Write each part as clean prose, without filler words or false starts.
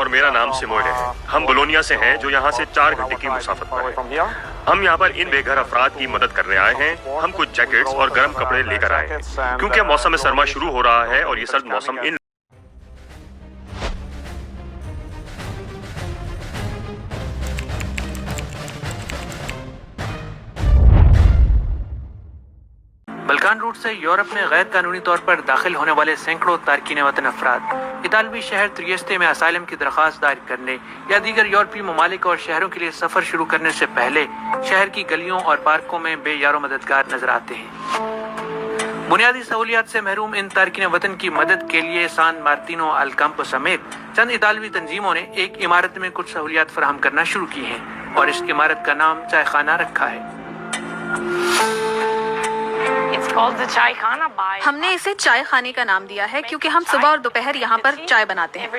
मेरा नाम सिमोय है। हम बोलोनिया से हैं जो यहाँ से 4 घंटे की मुसाफत पर है। हम यहाँ पर इन बेघर अफराद की मदद करने आए हैं। हम कुछ जैकेट्स और गर्म कपड़े लेकर आए हैं क्योंकि मौसम सरमा शुरू हो रहा है और ये सर्द मौसम इन बल्कान रूट से यूरोप में गैर कानूनी तौर पर दाखिल होने वाले सैकड़ों तारकीन वतन अफराद इतालवी शहर त्रियेस्ते में असाइलम की दरख्वास्त दायर करने या दीगर यूरोपीय ममालिक और शहरों के लिए सफर शुरू करने से पहले शहर की गलियों और पार्कों में बेयारो मददगार नजर आते हैं। बुनियादी सहूलियात से महरूम इन तारकीन वतन की मदद के लिए सान मार्टिनो अल कैंपो समेत चंद इतालवी तंजीमों ने एक इमारत में कुछ सहूलियात फराहम करना शुरू की हैं और इस इमारत का नाम चाय खाना रखा है। हमने इसे चाय खाने का नाम दिया है क्योंकि हम सुबह और दोपहर यहाँ पर चाय बनाते हैं।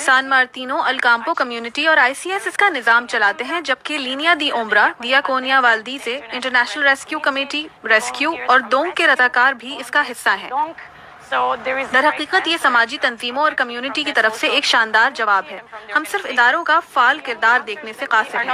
सान मार्टिनो अल कैंपो कम्युनिटी और ICS इसका निजाम चलाते हैं, जबकि लीनिया दी ओम्ब्रा, दियाकोनिया वाल्दीजे, इंटरनेशनल रेस्क्यू कमेटी, रेस्क्यू और दोंग के रजाकार भी इसका हिस्सा हैं। दर हकीकत ये समाजी तंजीमों और कम्युनिटी की तरफ से एक शानदार जवाब है। हम सिर्फ इदारों का फाल किरदार देखने से कासिर हैं।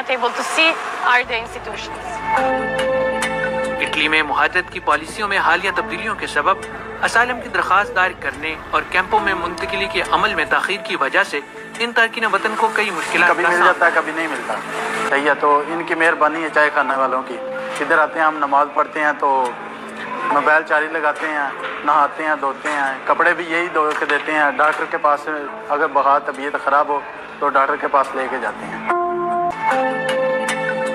इटली में मुहाजिरत की पॉलिसियों में हालिया तब्दीलियों के सबब असाइलम की दरख्वास्त दायर करने और कैंपों में मुंतकिली के अमल में ताखीर की वजह से इन तारकीन वतन को कई मुश्किलात कभी मिल जाता है, कभी नहीं मिलता। सही है, तो इनकी मेहरबानी है चाय खाने वालों की। इधर आते हैं, हम नमाज पढ़ते हैं तो मोबाइल चारी लगाते हैं, नहाते हैं, धोते हैं, कपड़े भी यही धो के देते हैं। डॉक्टर के पास अगर बुखार तबीयत ख़राब हो तो डॉक्टर के पास लेके जाते हैं।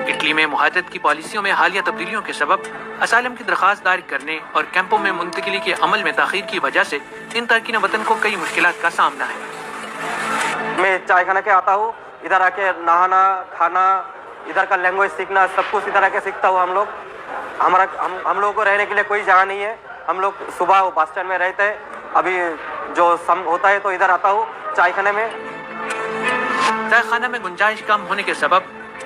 इटली में मुहाजिरत की पॉलिसियों में हालिया तब्दीलियों के सबब असाइलम की दरख्वास्त दायर करने और कैंपों में मुंतकिली के अमल में ताखीर की वजह से इन तारकीन वतन को कई मुश्किलात का सामना है। मैं चाय खाना के आता हूँ, इधर आके नहाना, खाना, इधर का लैंग्वेज सीखना, सब कुछ इधर आके सीखता हूँ। हम लोगों को रहने के लिए कोई जगह नहीं है। हम लोग सुबह बस स्टैंड में रहते हैं, अभी जो सम होता है तो इधर आता हूँ चाय खाने में। चाय खाना में गुंजाइश कम होने के सबब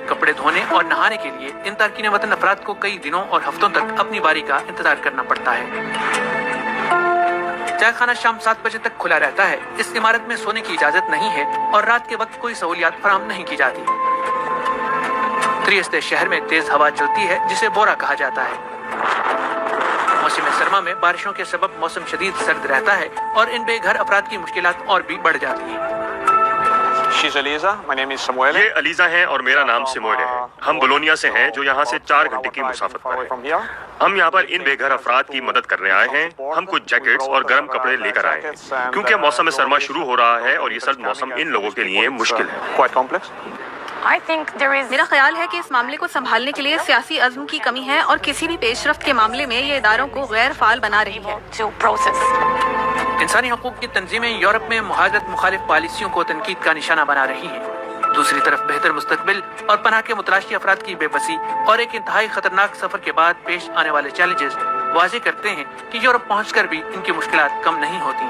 कपड़े धोने और नहाने के लिए इन तारकीन वतन अफराद को कई दिनों और हफ्तों तक अपनी बारी का इंतजार करना पड़ता है। चाय खाना शाम 7 बजे तक खुला रहता है। इस इमारत में सोने की इजाजत नहीं है और रात के वक्त कोई सहूलियात फराहम नहीं की जाती। त्रियेस्ते शहर में तेज हवा चलती है जिसे बोरा कहा जाता है। मौसम सरमा में बारिशों के सबब मौसम शदीद सर्द रहता है और इन बेघर अफराद की मुश्किलात और भी बढ़ जाती हैं। ये अलीजा हैं और मेरा नाम सिमोय है। हम बोलोनिया से हैं जो यहाँ से 4 घंटे की मुसाफत पर है। हम यहाँ पर इन बेघर अफराद की मदद करने आए हैं। हम कुछ जैकेट्स और गर्म कपड़े लेकर आए हैं क्योंकि मौसम सरमा शुरू हो रहा है और ये सर्द मौसम इन लोगों के लिए मुश्किल है। मेरा ख्याल है कि इस मामले को संभालने के लिए सियासी अज़्म की कमी है और किसी भी पेशरफ्त के मामले में ये इदारों को गैर फाल बना रही है। इंसानी हकूक की तंजीमें यूरोप में मुहाजिरत मुखालिफ पॉलिसियों को तनकीद का निशाना बना रही हैं। दूसरी तरफ बेहतर मुस्तकबिल और पनाह के मुतलाशी अफराद की बेबसी और एक इंतहाई खतरनाक सफर के बाद पेश आने वाले चैलेंजेस वाज़ेह करते हैं कि यूरोप पहुंचकर भी इनकी मुश्किलात कम नहीं होती।